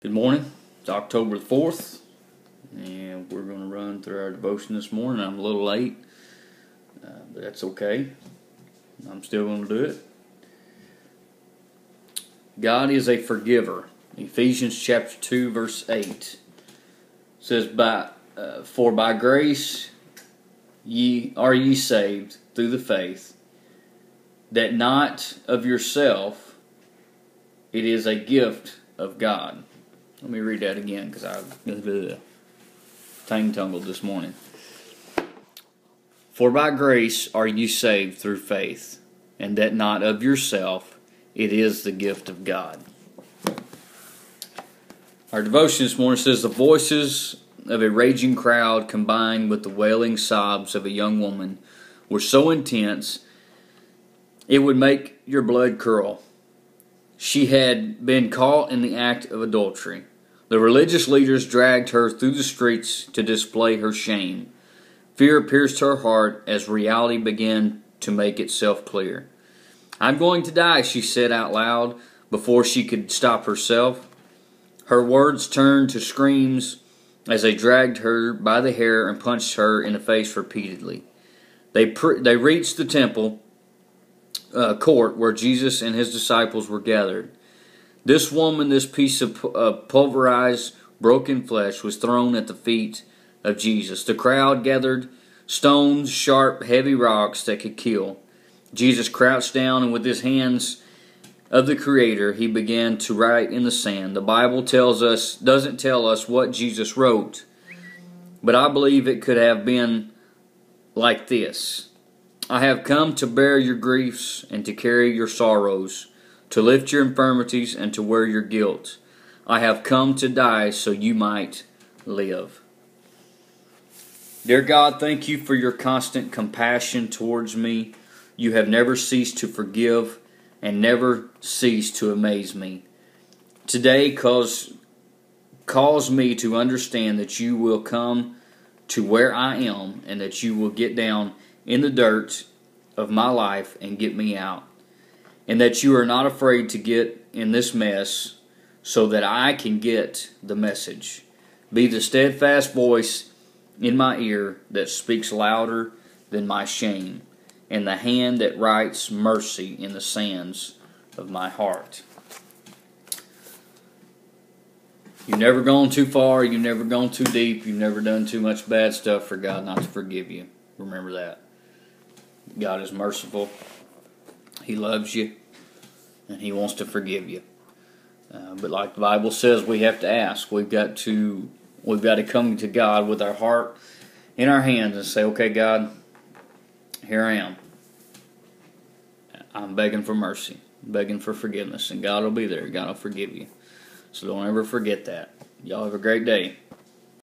Good morning. It's October the 4th, and we're going to run through our devotion this morning. I'm a little late, but that's okay. I'm still going to do it. God is a forgiver. Ephesians chapter 2, verse 8 says, For by grace are ye saved through the faith, that not of yourself, it is a gift of God. Let me read that again because I tongue-tangled this morning. For by grace are you saved through faith, and that not of yourself, it is the gift of God. Our devotion this morning says, the voices of a raging crowd combined with the wailing sobs of a young woman were so intense it would make your blood curl. She had been caught in the act of adultery. The religious leaders dragged her through the streets to display her shame. Fear pierced her heart as reality began to make itself clear. I'm going to die, she said out loud before she could stop herself. Her words turned to screams as they dragged her by the hair and punched her in the face repeatedly. They reached the temple court where Jesus and his disciples were gathered. This woman, this piece of pulverized, broken flesh, was thrown at the feet of Jesus. The crowd gathered stones, sharp, heavy rocks that could kill. Jesus crouched down, and with his hands of the Creator, he began to write in the sand. The Bible doesn't tell us what Jesus wrote, but I believe it could have been like this. I have come to bear your griefs and to carry your sorrows, to lift your infirmities and to wear your guilt. I have come to die so you might live. Dear God, thank you for your constant compassion towards me. You have never ceased to forgive and never ceased to amaze me. Today, cause me to understand that you will come to where I am and that you will get down in the dirt of my life and get me out. And that you are not afraid to get in this mess so that I can get the message. Be the steadfast voice in my ear that speaks louder than my shame, and the hand that writes mercy in the sands of my heart. You've never gone too far, you've never gone too deep, you've never done too much bad stuff for God not to forgive you. Remember that. God is merciful. He loves you, and He wants to forgive you. But like the Bible says, we have to ask. We've got to come to God with our heart in our hands and say, okay, God, here I am. I'm begging for mercy, begging for forgiveness, and God will be there. God will forgive you. So don't ever forget that. Y'all have a great day.